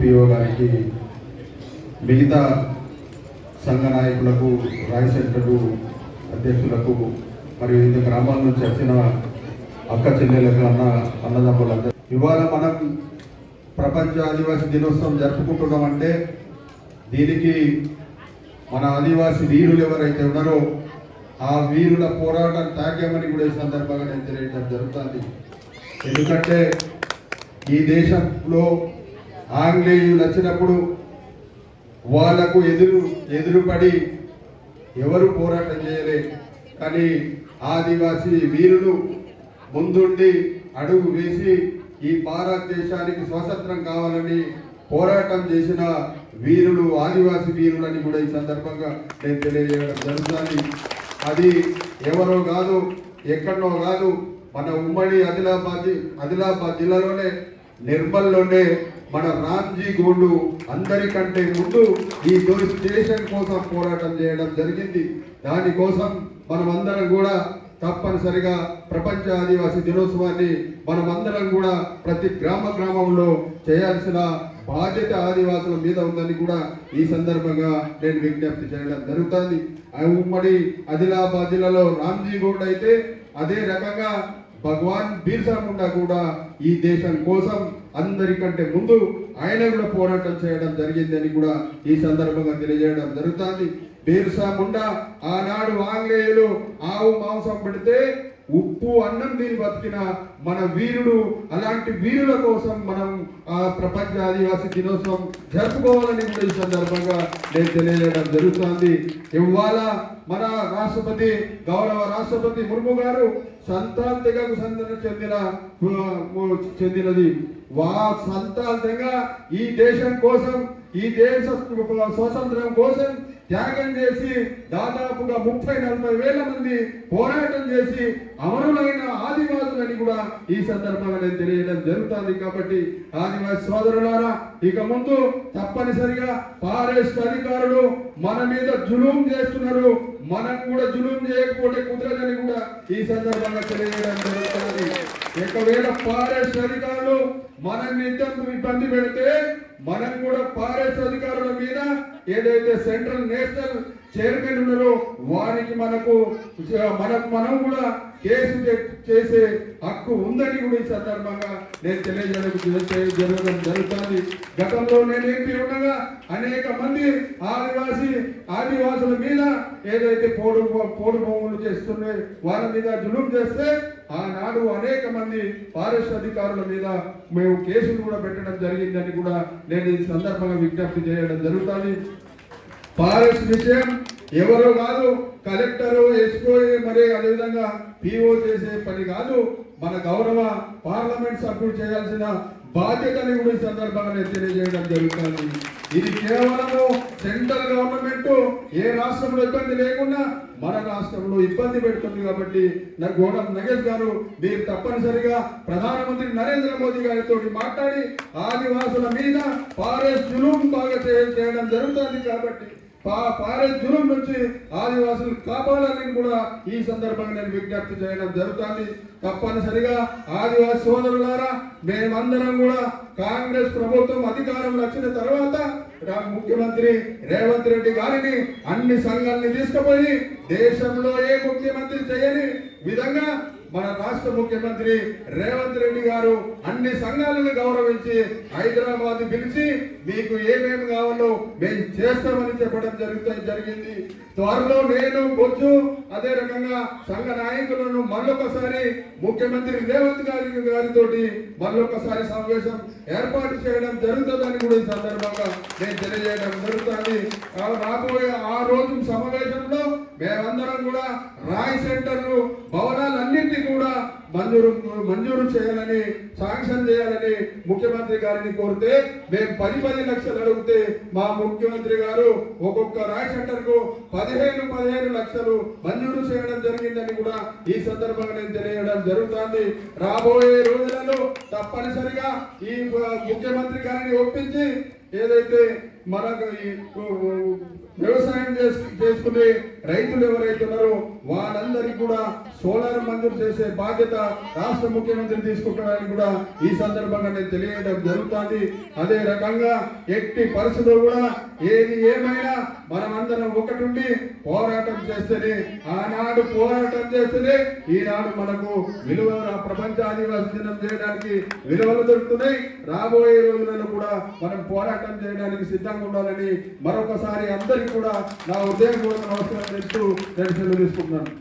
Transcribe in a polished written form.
MPO గారికి, మిగతా సంఘ నాయకులకు, రాయ్ సెంటర్ అధ్యక్షులకు, మరియు వివిధ గ్రామాల నుంచి వచ్చిన అక్క చెల్లెలకు, అన్నదమ్ములందరూ, ఇవాళ మనం ప్రపంచ ఆదివాసీ దినోత్సవం జరుపుకుంటున్నామంటే దీనికి మన ఆదివాసీ వీరులు ఎవరైతే ఉన్నారో ఆ వీరుల పోరాటం త్యాగమని కూడా ఈ సందర్భంగా నేను తెలియడం జరుగుతుంది. ఎందుకంటే ఈ దేశంలో ఆంగ్లేయులు వచ్చినప్పుడు వాళ్లకు ఎదురుపడి ఎవరు పోరాటం చేయలే. కానీ ఆదివాసీ వీరులు ముందుండి అడుగు వేసి ఈ భారతదేశానికి స్వాతంత్రం కావాలని పోరాటం చేసిన వీరులు ఆదివాసీ వీరులని కూడా ఈ సందర్భంగా నేను తెలియజేయడం జరుగుతుంది. అది ఎవరో కాదు, ఎక్కడో కాదు, మన ఉమ్మడి ఆదిలాబాద్ జిల్లాలోనే నిర్మల్లోనే మన రామ్జీ గోండు అందరికంటే ముందు ఈ స్టేషన్ కోసం పోరాటం చేయడం జరిగింది. దానికోసం మనమందరం కూడా తప్పనిసరిగా ప్రపంచ ఆదివాసీ దినోత్సవాన్ని మనమందరం కూడా ప్రతి గ్రామంలో చేయాల్సిన బాధ్యత ఆదివాసుల మీద ఉందని కూడా ఈ సందర్భంగా నేను విజ్ఞప్తి చేయడం జరుగుతుంది. ఉమ్మడి ఆదిలాబాద్ జిల్లాలో రామ్జీ గౌడ్ అయితే అదే రకంగా భగవాన్ బిర్సా ముండా కూడా ఈ దేశం కోసం అందరికంటే ముందు ఆయన కూడా పోరాటం చేయడం జరిగిందని కూడా ఈ సందర్భంగా తెలియజేయడం జరుగుతుంది. బిర్సా ముండా ఆనాడు ఆంగ్లేయులు ఆవు మాంసం పెడితే ఉప్పు అన్నం దీని బతికిన మన వీరుడు. అలాంటి వీరుల కోసం మనం ఆ ప్రపంచ ఆదివాసీ దినోత్సవం జరుపుకోవాలని కూడా ఈ సందర్భంగా నేను తెలియజేయడం జరుగుతుంది. ఇవాళ మన గౌరవ రాష్ట్రపతి ముర్ము గారు సంతాల్ తెగకు చెందినది. సంతాల్ తెగ ఈ దేశం కోసం, ఈ దేశ స్వాతంత్రం కోసం త్యాగం చేసి దాదాపుగా 30-40 వేల మంది పోరాటం చేసి అమరులైన ఆదివాసులని కూడా ఈ సందర్భంగా నేను తెలియడం జరుగుతుంది. కాబట్టి ఆదివాసి సోదరులారా, ఇక ముందు తప్పనిసరిగా ఫారెస్ట్ అధికారులు మన మీద జులుం చేస్తున్నారు. మనం కూడా జులుం చేయకపోతే కుదరదని కూడా ఈ సందర్భంగా తెలియజేయడం జరుగుతుంది. ఒకవేళ ఫారెస్ట్ అధికారులు మనల్ని ఇబ్బంది పెడితే మనం కూడా ఫారెస్ట్ అధికారుల మీద ఏదైతే సెంట్రల్ నేషనల్ చైర్మన్ ఉన్నారో వారికి మనం కూడా కేసు చేసే హక్కు ఉందని కూడా ఈ సందర్భంగా నేను తెలియజేయడం జరుగుతుంది. గతంలో నేను ఎంపీ ఉండగా అనేక మంది ఆదివాసుల మీద ఏదైతే పోడు భూములు చేస్తుండే వాళ్ళ మీద జులుం చేస్తే ఆనాడు అనేక మంది ఫారెస్ట్ అధికారుల మీద మేము కేసులు కూడా పెట్టడం జరిగిందని కూడా నేను ఈ సందర్భంగా విజ్ఞప్తి చేయడం జరుగుతుంది. ఫారెస్ట్ విషయం ఎవరో కాదు, కలెక్టరు, ఎస్పీ, మరి అదేవిధంగా పిఓ చేసే పని కాదు. మన గౌరవ పార్లమెంట్ సభ్యులు చేయాల్సిన బాధ్యతని కూడా ఈ సందర్భంగా నేను తెలియజేయడం జరుగుతుంది. ఇది కేవలము సెంట్రల్ గవర్నమెంట్ ఏ రాష్ట్రంలో ఇబ్బంది లేకుండా మన రాష్ట్రంలో ఇబ్బంది పెడుతుంది. కాబట్టి నాకు గోడం నగేష్ గారు మీరు తప్పనిసరిగా ప్రధానమంత్రి నరేంద్ర మోదీ గారితో మాట్లాడి ఆదివాసుల మీద ఫారెస్ట్ జులుం బాగా చేయడం జరుగుతుంది. కాబట్టి ఫారెస్ట్ జులుం నుంచి ఆదివాసులు కాపాడాలని కూడా ఈ సందర్భంగా నేను విజ్ఞప్తి చేయడం జరుగుతుంది. తప్పనిసరిగా ఆదివాసి సోదరులారా, మేమందరం కూడా కాంగ్రెస్ ప్రభుత్వం అధికారంలో వచ్చిన తర్వాత ముఖ్యమంత్రి రేవంత్ రెడ్డి గారిని అన్ని సంఘాలని తీసుకుపోయి దేశంలో ఏ ముఖ్యమంత్రి చేయని విధంగా మన రాష్ట్ర ముఖ్యమంత్రి రేవంత్ రెడ్డి గారు అన్ని సంఘాలను గౌరవించి హైదరాబాద్ పిలిచి మీకు ఏమేమి కావాలో మేము చేస్తామని చెప్పడం జరిగింది. త్వరలో నేను బొచ్చు అదే రకంగా సంఘ నాయకులను మళ్ళొకసారి ముఖ్యమంత్రి రేవంత్ గారితో మళ్ళొకసారి సమావేశం ఏర్పాటు చేయడం జరుగుతుందని కూడా ఈ సందర్భంగా నేను తెలియజేయడం జరుగుతుంది. రాబోయే ఆ రోజు సమావేశంలో మేమందరం కూడా రాయ్ సెంటర్లు భవనాలన్నింటినీ కూడా మంజూరు చేయాలని, శాంక్షన్ చేయాలని ముఖ్యమంత్రి గారిని కోరితే మేము 10 లక్షలు అడిగితే మా ముఖ్యమంత్రి గారు ఒక్కొక్క రాయ్ సెంటర్ కు 15 లక్షలు మంజూరు చేయడం జరిగిందని కూడా ఈ సందర్భంగా నేను తెలియడం జరుగుతుంది. రాబోయే రోజులలో తప్పనిసరిగా ఈ ముఖ్యమంత్రి గారిని ఒప్పించి ఏదైతే మనకు వ్యవసాయం చేసుకునే రైతులు ఎవరైతే ఉన్నారో వాళ్ళందరికీ కూడా సోలార్ మంజూరు చేసే బాధ్యత రాష్ట్ర ముఖ్యమంత్రి తీసుకుంటారని కూడా ఈ సందర్భంగా నేను తెలియడం జరుగుతుంది. అదే రకంగా ఎట్టి పరిస్థితుల్లో కూడా ఏది ఏమైనా మనమందరం ఒకటి పోరాటం చేస్తేనే, ఆనాడు పోరాటం చేస్తేనే ఈనాడు మనకు విలువల ప్రపంచ ఆదివాసీ దినం చేయడానికి విలువలు దొరుకుతున్నాయి. రాబోయే రోజులలో కూడా మనం పోరాటం చేయడానికి సిద్ధంగా ఉండాలని మరొకసారి అందరికీ కూడా నా ఉదయపూర్వక నమస్కారం చేస్తూ నేను సెలవు తీసుకుంటున్నాను.